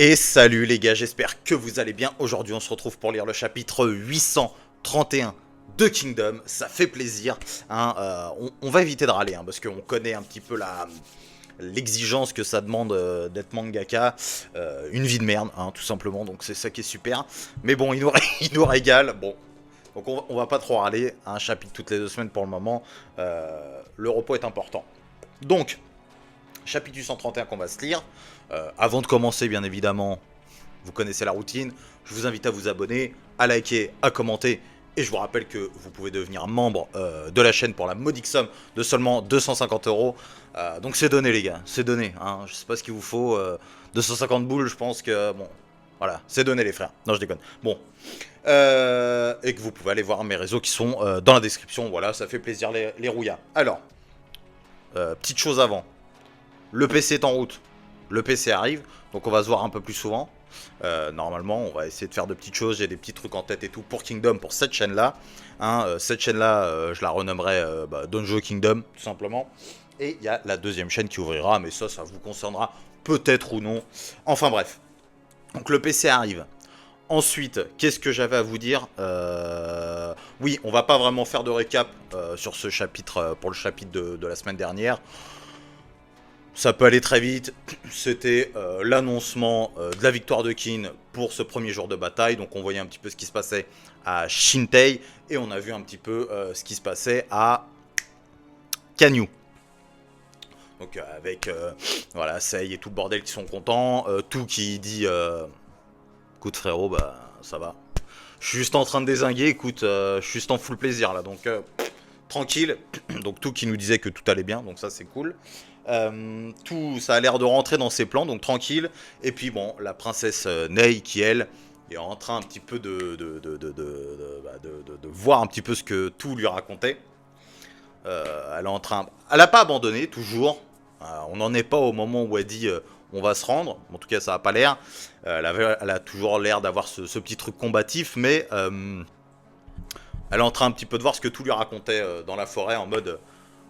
Et salut les gars, j'espère que vous allez bien. Aujourd'hui on se retrouve pour lire le chapitre 831 de Kingdom. Ça fait plaisir, hein. On va éviter de râler, hein, parce qu'on connaît un petit peu l'exigence que ça demande d'être mangaka. Une vie de merde, hein, tout simplement, donc c'est ça qui est super. Mais bon, il nous régale. Bon, donc on va pas trop râler. Un chapitre toutes les 2 semaines pour le moment. Le repos est important. Donc, chapitre 831 qu'on va se lire. Avant de commencer, bien évidemment, vous connaissez la routine. Je vous invite à vous abonner, à liker, à commenter. Et je vous rappelle que vous pouvez devenir membre de la chaîne pour la modique somme de seulement 250 euros. Donc c'est donné les gars, c'est donné. Hein. Je sais pas ce qu'il vous faut. 250 boules, je pense que... Bon, voilà, c'est donné les frères. Non, je déconne. Bon. Et que vous pouvez aller voir mes réseaux qui sont dans la description. Voilà, ça fait plaisir les rouillards. Alors, petite chose avant. Le PC est en route. Le PC arrive, donc on va se voir un peu plus souvent. Normalement, on va essayer de faire de petites choses. J'ai des petits trucs en tête et tout pour Kingdom, pour cette chaîne-là. Hein, cette chaîne-là, je la renommerai Donjo Kingdom, tout simplement. Et il y a la deuxième chaîne qui ouvrira, mais ça vous concernera peut-être ou non. Enfin bref. Donc le PC arrive. Ensuite, qu'est-ce que j'avais à vous dire? Oui, on va pas vraiment faire de récap sur ce chapitre, pour le chapitre de la semaine dernière. Ça peut aller très vite. C'était l'annoncement de la victoire de Kin pour ce premier jour de bataille. Donc on voyait un petit peu ce qui se passait à Shintei. Et on a vu un petit peu ce qui se passait à Kanyu. Donc avec voilà, Sei et tout le bordel qui sont contents. Tout qui dit écoute frérot, bah ça va. Je suis juste en train de dézinguer, écoute, je suis juste en full plaisir là. Donc tranquille. Donc tout qui nous disait que tout allait bien. Donc ça c'est cool. Tout ça a l'air de rentrer dans ses plans, donc tranquille. Et puis bon, la princesse Nei qui elle est en train un petit peu de voir un petit peu ce que tout lui racontait. Elle est en train, elle a pas abandonné toujours. On n'en est pas au moment où elle dit on va se rendre. En tout cas, ça a pas l'air. Elle a toujours l'air d'avoir ce petit truc combatif, mais elle est en train un petit peu de voir ce que tout lui racontait dans la forêt en mode.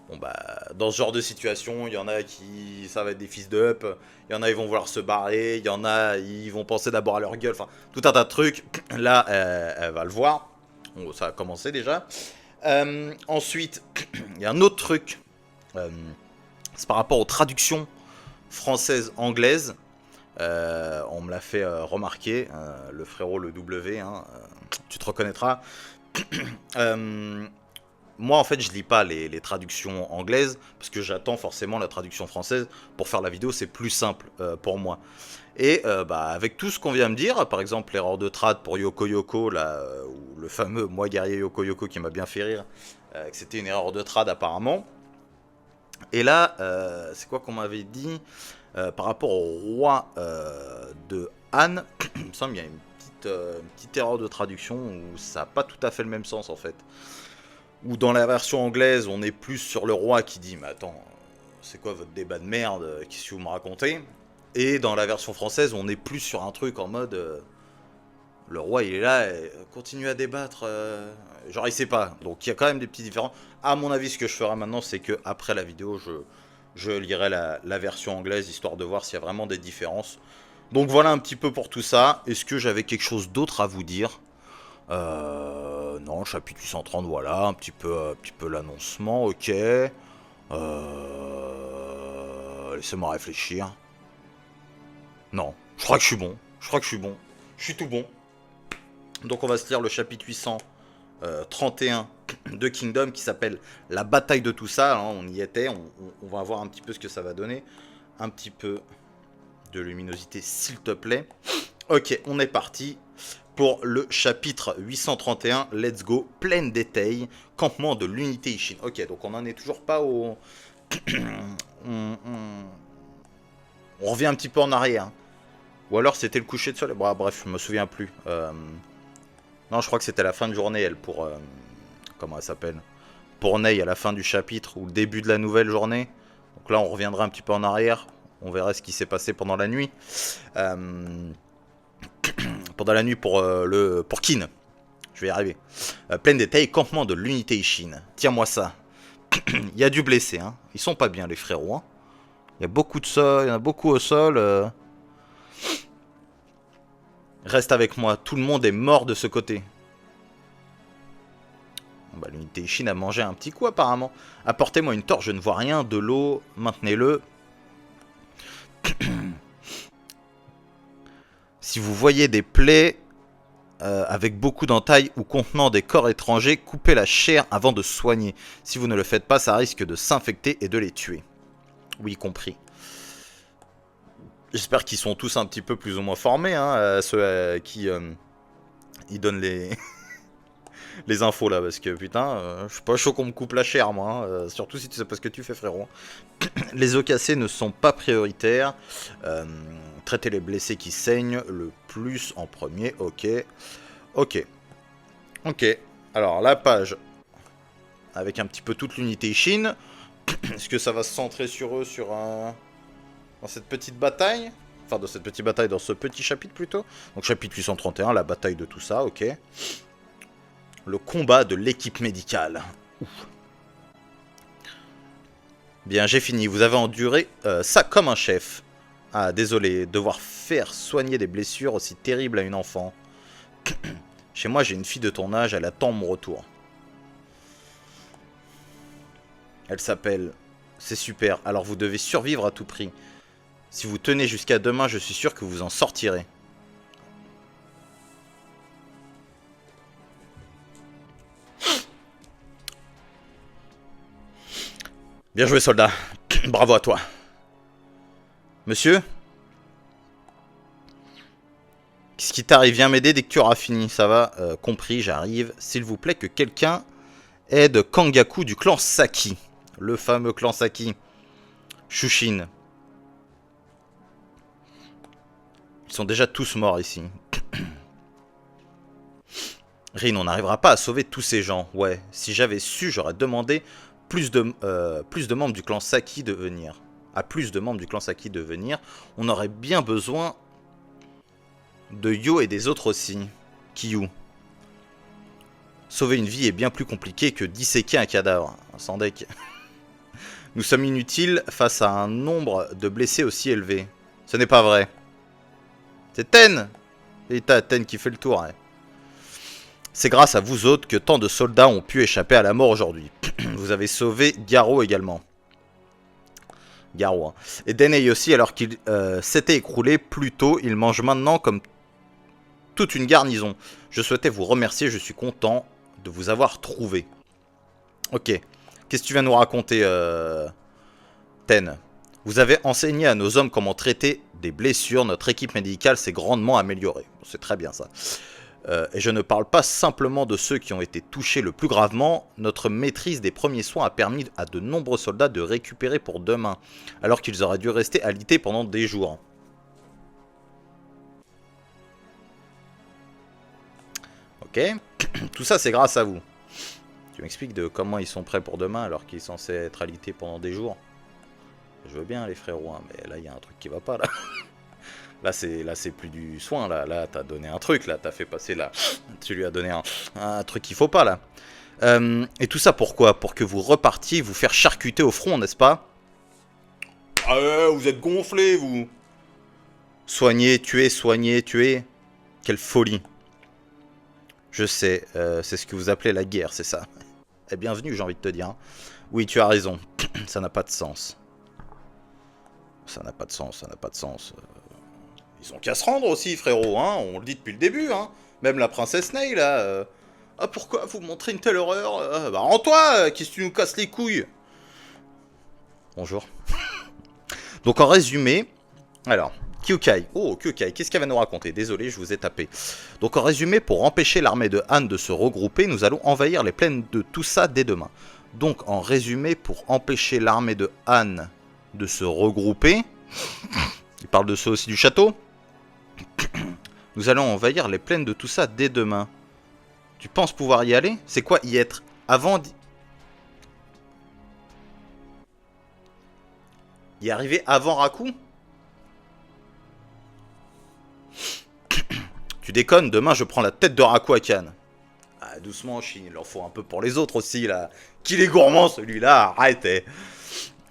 Bon bah, dans ce genre de situation, il y en a qui, ça va être des fils de up, il y en a ils vont vouloir se barrer, il y en a ils vont penser d'abord à leur gueule, enfin tout un tas de trucs. Là, elle va le voir, bon, ça a commencé déjà. Ensuite, il y a un autre truc, c'est par rapport aux traductions françaises-anglaises. On me l'a fait remarquer, le frérot le W, hein, tu te reconnaîtras. Moi, en fait, je lis pas les traductions anglaises parce que j'attends forcément la traduction française pour faire la vidéo. C'est plus simple pour moi. Et bah, avec tout ce qu'on vient de me dire, par exemple l'erreur de trad pour Yoko Yoko, là, ou le fameux moi guerrier Yoko Yoko qui m'a bien fait rire, que c'était une erreur de trad apparemment. Et là, c'est quoi qu'on m'avait dit par rapport au roi de Han. Il me semble qu'il y a une petite erreur de traduction où ça n'a pas tout à fait le même sens en fait. Ou dans la version anglaise, on est plus sur le roi qui dit « Mais attends, c'est quoi votre débat de merde? Qu'est-ce que vous me racontez ?» Et dans la version française, on est plus sur un truc en mode le roi il est là, et continue à débattre. Genre il sait pas. Donc il y a quand même des petits différences. À mon avis, ce que je ferai maintenant, c'est que après la vidéo, je lirai la version anglaise histoire de voir s'il y a vraiment des différences. Donc voilà un petit peu pour tout ça. Est-ce que j'avais quelque chose d'autre à vous dire? Non, chapitre 830, voilà, un petit peu l'annoncement, ok. Laissez-moi réfléchir. Non, je crois que je suis bon. Je crois que je suis bon. Je suis tout bon. Donc on va se lire le chapitre 831 de Kingdom qui s'appelle La bataille de tout ça. Hein, on y était, on va voir un petit peu ce que ça va donner. Un petit peu de luminosité, s'il te plaît. Ok, on est parti pour le chapitre 831. Let's go, plein détail. Campement de l'unité Ishin. Ok, donc on n'en est toujours pas au... on revient un petit peu en arrière. Ou alors c'était le coucher de soleil. Bon, bref, je me souviens plus. Non, je crois que c'était la fin de journée, elle, pour... comment elle s'appelle? Pour Nei, à la fin du chapitre, ou le début de la nouvelle journée. Donc là, on reviendra un petit peu en arrière. On verra ce qui s'est passé pendant la nuit. Pendant la nuit pour Kin. Je vais y arriver. Plein détail, campement de l'unité Ishin. Tiens-moi ça. Il y a du blessé, hein. Ils sont pas bien, les frérots, hein. Il y a beaucoup de sol, il y en a beaucoup au sol. Reste avec moi, tout le monde est mort de ce côté. Bah, l'unité Ishin a mangé un petit coup apparemment. Apportez-moi une torche, je ne vois rien, de l'eau, maintenez-le. Si vous voyez des plaies avec beaucoup d'entailles ou contenant des corps étrangers, coupez la chair avant de soigner. Si vous ne le faites pas, ça risque de s'infecter et de les tuer. Oui, compris. J'espère qu'ils sont tous un petit peu plus ou moins formés, hein, ceux qui ils donnent les... les infos là, parce que putain, je suis pas chaud qu'on me coupe la chair moi, hein, surtout si tu sais pas ce que tu fais frérot. Les os cassés ne sont pas prioritaires, traitez les blessés qui saignent le plus en premier, ok. Ok, ok, alors la page, avec un petit peu toute l'unité Ishin, est-ce que ça va se centrer sur eux, dans cette petite bataille? Enfin, dans cette petite bataille, dans ce petit chapitre plutôt. Donc chapitre 831, la bataille de tout ça, ok. Le combat de l'équipe médicale. Ouf. Bien, j'ai fini. Vous avez enduré ça comme un chef. Ah, désolé. Devoir faire soigner des blessures aussi terribles à une enfant. Chez moi, j'ai une fille de ton âge. Elle attend mon retour. Elle s'appelle... C'est super. Alors, vous devez survivre à tout prix. Si vous tenez jusqu'à demain, je suis sûr que vous en sortirez. Bien joué, soldat. Bravo à toi. Monsieur? Qu'est-ce qui t'arrive? Viens m'aider dès que tu auras fini. Ça va? Compris, j'arrive. S'il vous plaît, que quelqu'un aide Kangaku du clan Saki. Le fameux clan Saki. Shushin. Ils sont déjà tous morts ici. Rin, on n'arrivera pas à sauver tous ces gens. Ouais, si j'avais su, j'aurais demandé plus de membres du clan Saki de venir. À plus de membres du clan Saki de venir. On aurait bien besoin de Yo et des autres aussi. Kyu. Sauver une vie est bien plus compliqué que disséquer un cadavre. Sans deck. Nous sommes inutiles face à un nombre de blessés aussi élevé. Ce n'est pas vrai. C'est Ten. Et t'as Ten qui fait le tour. Hein. C'est grâce à vous autres que tant de soldats ont pu échapper à la mort aujourd'hui. Vous avez sauvé Garo également. Garo. Hein. Et Denei aussi, alors qu'il s'était écroulé plus tôt, il mange maintenant comme toute une garnison. Je souhaitais vous remercier, je suis content de vous avoir trouvé. Ok. Qu'est-ce que tu viens nous raconter, Ten? Vous avez enseigné à nos hommes comment traiter des blessures. Notre équipe médicale s'est grandement améliorée. C'est très bien ça. Et je ne parle pas simplement de ceux qui ont été touchés le plus gravement. Notre maîtrise des premiers soins a permis à de nombreux soldats de récupérer pour demain, alors qu'ils auraient dû rester alités pendant des jours. Ok. Tout ça, c'est grâce à vous. Tu m'expliques de comment ils sont prêts pour demain, alors qu'ils sont censés être alités pendant des jours? Je veux bien, les frérots, hein, mais là, il y a un truc qui va pas, là. Là, c'est plus du soin, là. Là, t'as donné un truc, là. T'as fait passer, là. Tu lui as donné un truc qu'il faut pas, là. Et tout ça, pourquoi? Pour que vous repartiez vous faire charcuter au front, n'est-ce pas? Ah ouais, vous êtes gonflés, vous. Soigner, tuer. Quelle folie. Je sais, c'est ce que vous appelez la guerre, c'est ça? Eh, bienvenue, j'ai envie de te dire. Oui, tu as raison. Ça n'a pas de sens. Ça n'a pas de sens, ça n'a pas de sens. Ils ont qu'à se rendre aussi, frérot, hein. On le dit depuis le début, hein. Même la princesse Ney, là. Ah, pourquoi vous montrez une telle horreur? Bah, rends-toi, qu'est-ce que tu nous casses les couilles? Bonjour. Donc, en résumé... Alors, Kyukai. Oh, Kyukai, qu'est-ce qu'elle va nous raconter? Désolé, je vous ai tapé. Donc, en résumé, pour empêcher l'armée de Han de se regrouper, nous allons envahir les plaines de Toussa dès demain. Donc, en résumé, pour empêcher l'armée de Han de se regrouper... Il parle de ça aussi du château. Nous allons envahir les plaines de Toussa dès demain. Tu penses pouvoir y aller? C'est quoi y être? Avant y arriver avant Raku? Tu déconnes, demain je prends la tête de Raku à Cannes. Ah, doucement, Chine, il en faut un peu pour les autres aussi, là. Qu'il est gourmand, celui-là, arrêtez.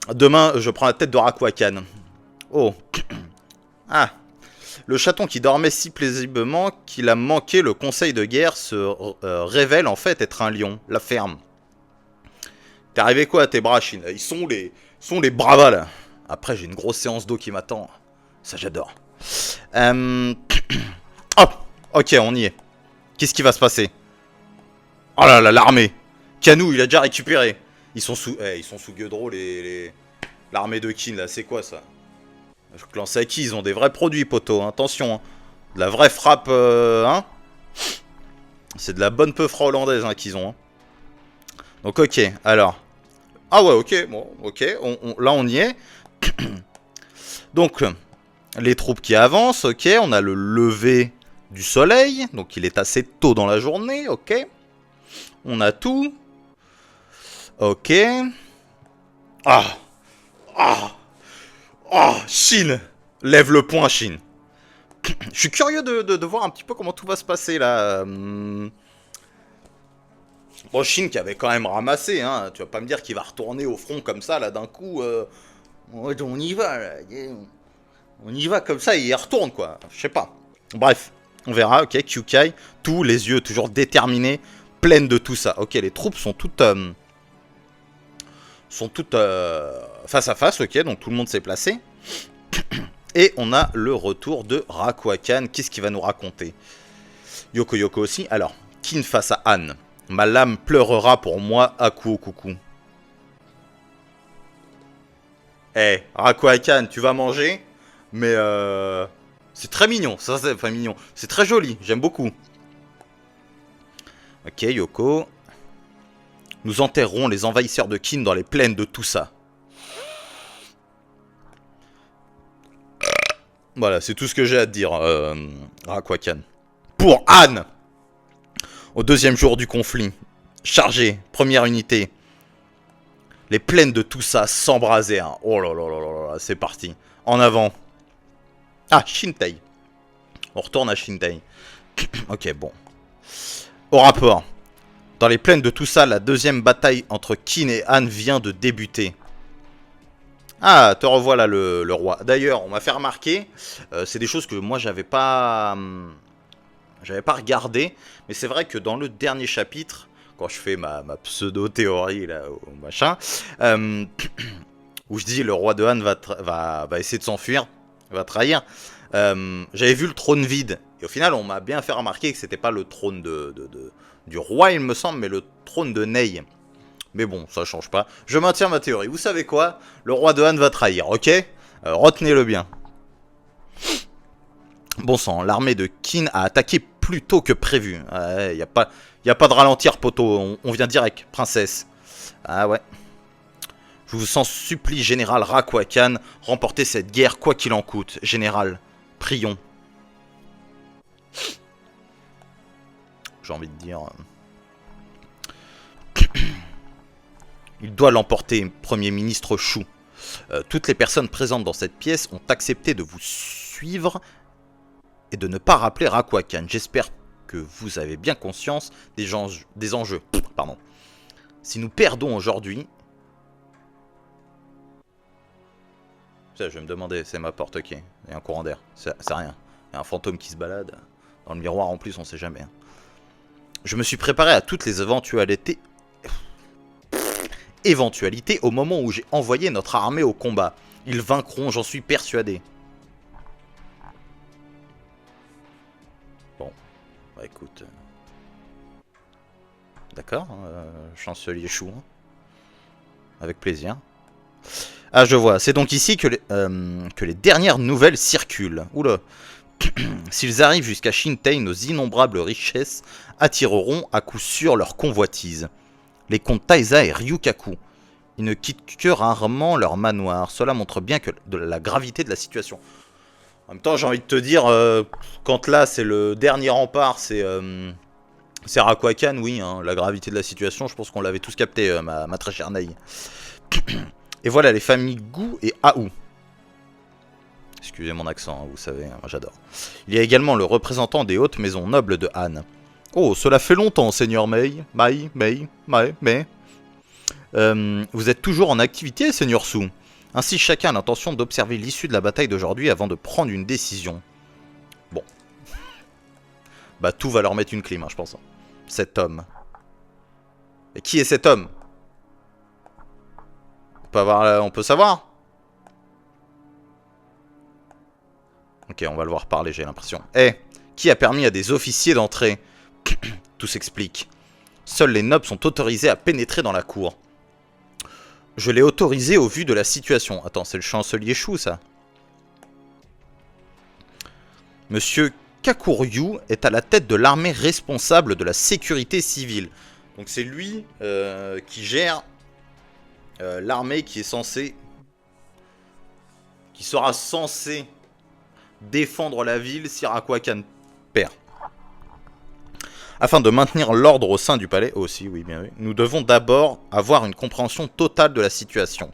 Demain, je prends la tête de Raku à Cannes. Oh. Ah. Le chaton qui dormait si paisiblement qu'il a manqué le conseil de guerre se révèle en fait être un lion. La ferme. T'es arrivé quoi à tes bras, Chine? Ils sont les bravas là. Après j'ai une grosse séance d'eau qui m'attend. Ça j'adore. Hop. Ok, on y est. Qu'est-ce qui va se passer? Oh là là, l'armée. Canou, il a déjà récupéré. Ils sont sous Gueudreau, l'armée de Kin là, c'est quoi ça? Clan Saki, ils ont des vrais produits, poteau. Hein. Attention, hein. De la vraie frappe, hein. C'est de la bonne peufra hollandaise hein, qu'ils ont. Hein. Donc ok, alors. Ah ouais, ok, bon, ok, là on y est. Donc, les troupes qui avancent, ok, on a le lever du soleil, donc il est assez tôt dans la journée, ok. On a tout. Ok. Ah. Ah. Ah, Chine. Lève le poing, Chine. Je suis curieux de voir un petit peu comment tout va se passer, là. Bon, Chine qui avait quand même ramassé, hein. Tu vas pas me dire qu'il va retourner au front comme ça, là, d'un coup. On y va, là. On y va comme ça et il retourne, quoi. Je sais pas. Bref, on verra, ok. Kyukai, tous les yeux toujours déterminés, pleines de tout ça. Ok, les troupes sont toutes... face à face, ok, donc tout le monde s'est placé. Et on a le retour de Rakuakan. Qu'est-ce qu'il va nous raconter? Yoko Yoko aussi. Alors, Kin face à Han. Ma lame pleurera pour moi, Akuo Coucou. Eh, Rakuakan, tu vas manger, mais c'est très mignon. Ça, c'est pas mignon. C'est très joli, j'aime beaucoup. Ok, Yoko. Nous enterrerons les envahisseurs de Kin dans les plaines de tout ça. Voilà, c'est tout ce que j'ai à te dire, Rakuakan. Pour Han, au deuxième jour du conflit, chargé, première unité. Les plaines de tout ça s'embraser. Hein. Oh là là là là là, c'est parti. En avant. Ah, Shintei. On retourne à Shintei. Ok, bon. Au rapport. Dans les plaines de tout ça, la deuxième bataille entre Kin et Han vient de débuter. Ah, te revoilà le roi. D'ailleurs, on m'a fait remarquer, c'est des choses que moi j'avais pas regardé, mais c'est vrai que dans le dernier chapitre, quand je fais ma pseudo-théorie là, au machin, où je dis le roi de Han va essayer de s'enfuir, va trahir, j'avais vu le trône vide, et au final on m'a bien fait remarquer que c'était pas le trône du roi il me semble, mais le trône de Nei. Mais bon, ça change pas. Je maintiens ma théorie. Vous savez quoi? Le roi de Han va trahir, ok? Retenez-le bien. Bon sang, l'armée de Kin a attaqué plus tôt que prévu. Y a pas de ralentir, poteau. On vient direct, princesse. Ah ouais. Je vous en supplie, général Rakuakan, remportez cette guerre quoi qu'il en coûte. Général, prions. J'ai envie de dire... Il doit l'emporter, Premier ministre Shu. Toutes les personnes présentes dans cette pièce ont accepté de vous suivre et de ne pas rappeler Rakuakan. J'espère que vous avez bien conscience des enjeux. Pardon. Si nous perdons aujourd'hui... Ça, je vais me demander, c'est ma porte, ok. Il y a un courant d'air, c'est rien. Il y a un fantôme qui se balade. Dans le miroir en plus, on sait jamais. Hein. Je me suis préparé à toutes les éventualité au moment où j'ai envoyé notre armée au combat. Ils vaincront, j'en suis persuadé. Bon, bah écoute... D'accord, chancelier Chou. Hein. Avec plaisir. Ah, je vois. C'est donc ici que les dernières nouvelles circulent. Oula. S'ils arrivent jusqu'à Shintei, nos innombrables richesses attireront à coup sûr leur convoitise. Les comtes Taisa et Ryukaku. Ils ne quittent que rarement leur manoir. Cela montre bien que de la gravité de la situation. En même temps, j'ai envie de te dire, quand là, c'est le dernier rempart, c'est Rakuakan, oui, hein, la gravité de la situation, je pense qu'on l'avait tous capté, ma très chère Naï. Et voilà les familles Gu et Aou. Excusez mon accent, hein, vous savez, hein, j'adore. Il y a également le représentant des hautes maisons nobles de Han. Oh, cela fait longtemps, Seigneur Mei. Vous êtes toujours en activité, Seigneur Su. Ainsi, chacun a l'intention d'observer l'issue de la bataille d'aujourd'hui avant de prendre une décision. Bah tout va leur mettre une clim, hein, je pense. Cet homme. Et qui est cet homme? On peut savoir? Ok, on va le voir parler, j'ai l'impression. Eh, qui a permis à des officiers d'entrer? Tout s'explique. Seuls les nobles sont autorisés à pénétrer dans la cour. Je l'ai autorisé au vu de la situation. Attends, c'est le chancelier Chou, ça? Monsieur Kakuryu est à la tête de l'armée responsable de la sécurité civile. Donc c'est lui qui gère l'armée qui est censée... qui sera censée défendre la ville si Rakwakan perd. Afin de maintenir l'ordre au sein du palais, aussi, oui, bien oui, nous devons d'abord avoir une compréhension totale de la situation.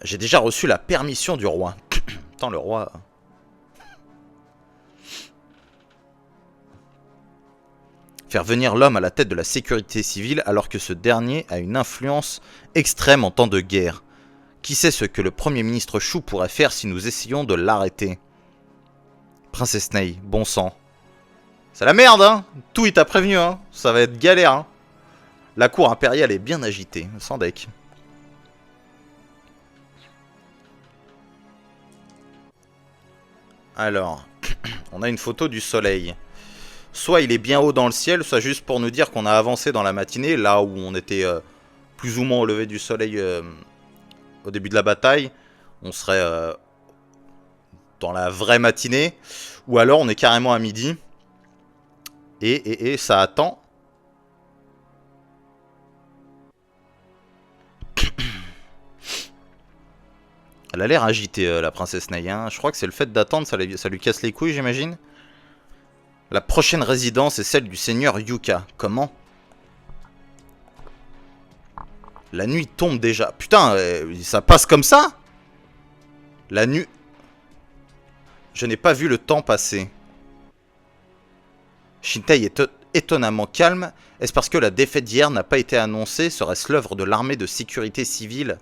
J'ai déjà reçu la permission du roi. Attends, le roi... Faire venir l'homme à la tête de la sécurité civile alors que ce dernier a une influence extrême en temps de guerre. Qui sait ce que le premier ministre Chou pourrait faire si nous essayons de l'arrêter? Princesse Ney, bon sang. C'est la merde, hein. Tout, il t'a prévenu, hein. Ça va être galère, hein. La cour impériale est bien agitée, sans deck. Alors, on a une photo du soleil. Soit il est bien haut dans le ciel, soit juste pour nous dire qu'on a avancé dans la matinée, là où on était plus ou moins au lever du soleil au début de la bataille. On serait dans la vraie matinée. Ou alors on est carrément à midi. Et ça attend. Elle a l'air agitée, la princesse Ney. Hein. Je crois que c'est le fait d'attendre, ça lui casse les couilles, j'imagine. La prochaine résidence est celle du seigneur Yuka. Comment? La nuit tombe déjà. Putain, ça passe comme ça? La nuit... Je n'ai pas vu le temps passer. Shintei est étonnamment calme. Est-ce parce que la défaite d'hier n'a pas été annoncée? Serait-ce l'œuvre de l'armée de sécurité civile?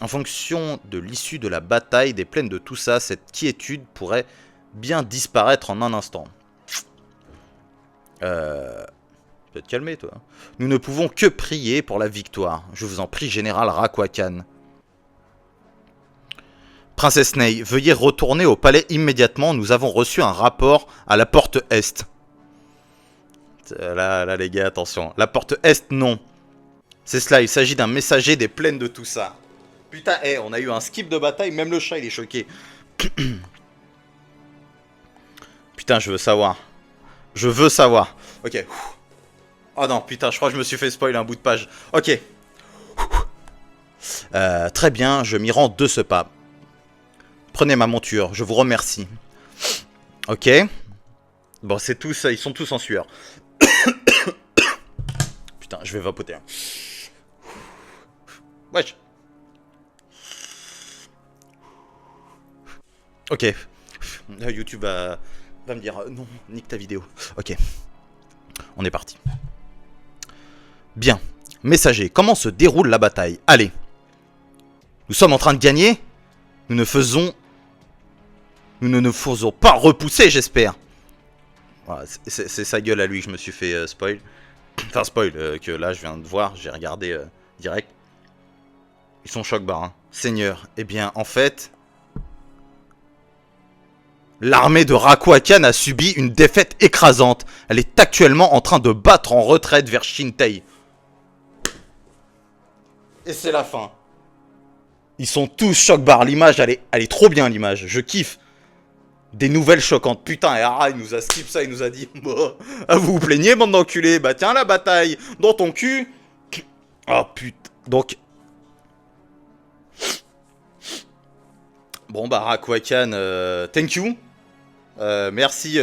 En fonction de l'issue de la bataille, des plaines de tout ça, cette quiétude pourrait bien disparaître en un instant. Tu peux te calmer, toi. Nous ne pouvons que prier pour la victoire. Je vous en prie, général Rakwakan. Princesse Ney, veuillez retourner au palais immédiatement. Nous avons reçu un rapport à la porte Est. Là, les gars, attention. La porte Est, non. C'est cela, il s'agit d'un messager des plaines de tout ça. Putain, on a eu un skip de bataille, même le chat, il est choqué. Putain, je veux savoir. Je veux savoir. Ok. Oh non, putain, je crois que je me suis fait spoiler un bout de page. Ok. Très bien, je m'y rends de ce pas. Prenez ma monture, je vous remercie. Ok. Bon, c'est tous, ils sont tous en sueur. Putain, je vais vapoter. Hein. Wesh. Ok. YouTube va me dire non, nique ta vidéo. Ok. On est parti. Bien. Messager, comment se déroule la bataille? Allez. Nous sommes en train de gagner. Nous ne nous faisons pas repousser, j'espère. Voilà, c'est sa gueule à lui que je me suis fait spoil. Enfin, spoil, que là, je viens de voir, j'ai regardé direct. Ils sont choc-barres, hein. Seigneur, eh bien, en fait... L'armée de Rakwakan a subi une défaite écrasante. Elle est actuellement en train de battre en retraite vers Shintei. Et c'est la fin. Ils sont tous choc-barres. L'image, elle est trop bien, l'image. Je kiffe. Des nouvelles choquantes. Putain, et Ara, il nous a skip ça, il nous a dit... Ah, vous vous plaignez, bande d'enculés? Bah tiens, la bataille dans ton cul. Oh, putain. Donc... Bon, bah, Rakwakan, thank you. Merci.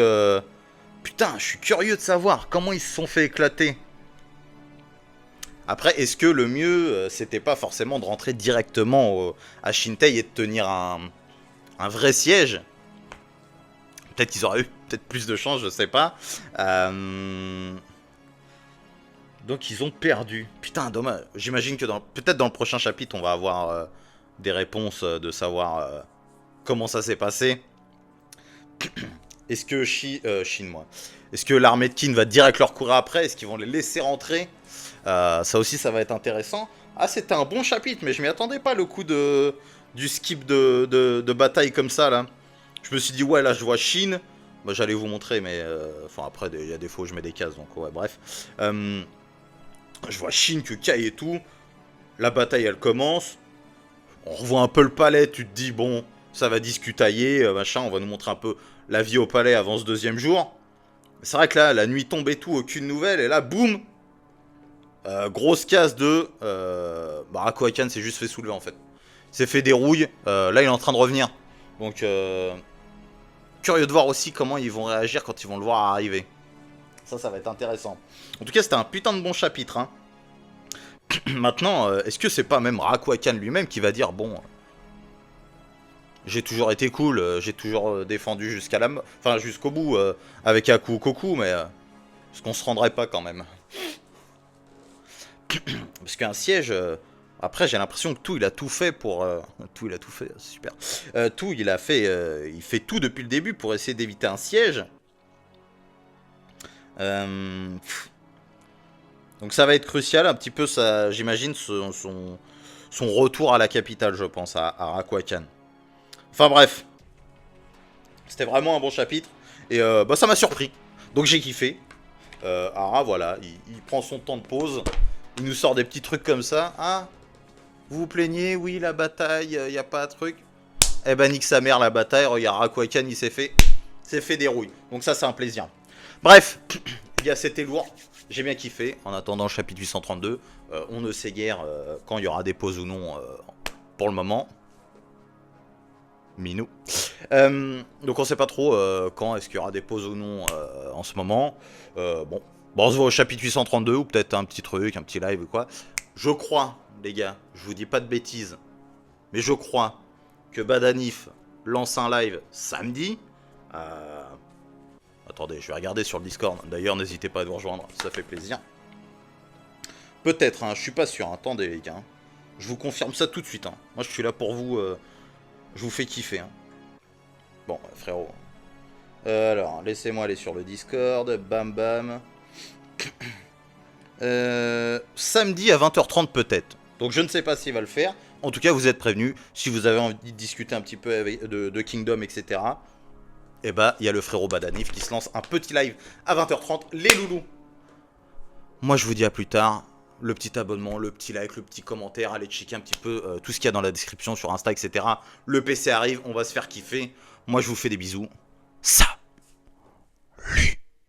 Putain, je suis curieux de savoir comment ils se sont fait éclater. Après, est-ce que le mieux, c'était pas forcément de rentrer directement à Shintei et de tenir un vrai siège? Peut-être qu'ils auraient eu peut-être plus de chance, je sais pas. Donc ils ont perdu. Putain, dommage. J'imagine que peut-être dans le prochain chapitre, on va avoir des réponses de savoir comment ça s'est passé. Est-ce que Chine, moi. Est-ce que l'armée de Qin va direct leur courir après? Est-ce qu'ils vont les laisser rentrer? Ça aussi, ça va être intéressant. Ah, c'était un bon chapitre, mais je m'y attendais pas, le coup du skip de bataille comme ça, là. Je me suis dit, ouais, là, je vois Chine. Bah, j'allais vous montrer, mais... Enfin, après, il y a des fois où je mets des cases, donc ouais, bref. Je vois Chine, que Kai et tout. La bataille, elle commence. On revoit un peu le palais, tu te dis, bon, ça va discutailler, machin, on va nous montrer un peu la vie au palais avant ce deuxième jour. C'est vrai que là, la nuit tombe et tout, aucune nouvelle, et là, boum, grosse casse de... Rako Akan s'est juste fait soulever, en fait. Il s'est fait dérouille, là, il est en train de revenir. Donc, curieux de voir aussi comment ils vont réagir quand ils vont le voir arriver. Ça va être intéressant. En tout cas, c'était un putain de bon chapitre, hein. Maintenant, est-ce que c'est pas même Rako Akan lui-même qui va dire, bon... J'ai toujours été cool, j'ai toujours défendu jusqu'à la... Enfin, jusqu'au bout, avec Aku ou Koku, mais... Est-ce qu'on se rendrait pas quand même? Parce qu'un siège... Après, j'ai l'impression que tout, il a tout fait pour... Tout, il a tout fait, super. Tout, il a fait... il fait tout depuis le début pour essayer d'éviter un siège. Donc ça va être crucial, un petit peu, ça, j'imagine, son retour à la capitale, je pense, à Rako Akan. Enfin bref. C'était vraiment un bon chapitre. Et ça m'a surpris. Donc j'ai kiffé. Ara, voilà, il prend son temps de pause. Il nous sort des petits trucs comme ça. Ah, vous vous plaignez? Oui, la bataille, il n'y a pas de truc. Eh ben, nique sa mère, la bataille. Regarde, Rako Akan, il s'est fait dérouille. Donc ça, c'est un plaisir. Bref, les gars, c'était lourd. J'ai bien kiffé. En attendant le chapitre 832, on ne sait guère quand il y aura des pauses ou non pour le moment. Minou. Donc on sait pas trop quand est-ce qu'il y aura des pauses ou non en ce moment. Bon, on se voit au chapitre 832 ou peut-être un petit truc, un petit live ou quoi. Je crois, les gars, je vous dis pas de bêtises, mais je crois que Badanif lance un live samedi. Attendez, je vais regarder sur le Discord. D'ailleurs, n'hésitez pas à nous rejoindre, ça fait plaisir. Peut-être, hein, je suis pas sûr. Attendez, les gars. Je vous confirme ça tout de suite. Hein. Moi, je suis là pour vous. Je vous fais kiffer. Hein. Bon, frérot. Alors, laissez-moi aller sur le Discord. Bam, bam. Samedi à 20h30 peut-être. Donc, je ne sais pas s'il va le faire. En tout cas, vous êtes prévenus. Si vous avez envie de discuter un petit peu de Kingdom, etc. Et bah, il y a le frérot Badanif qui se lance un petit live à 20h30. Les loulous. Moi, je vous dis à plus tard. Le petit abonnement, le petit like, le petit commentaire, allez checker un petit peu tout ce qu'il y a dans la description sur Insta, etc. Le PC arrive, on va se faire kiffer. Moi, je vous fais des bisous. Ça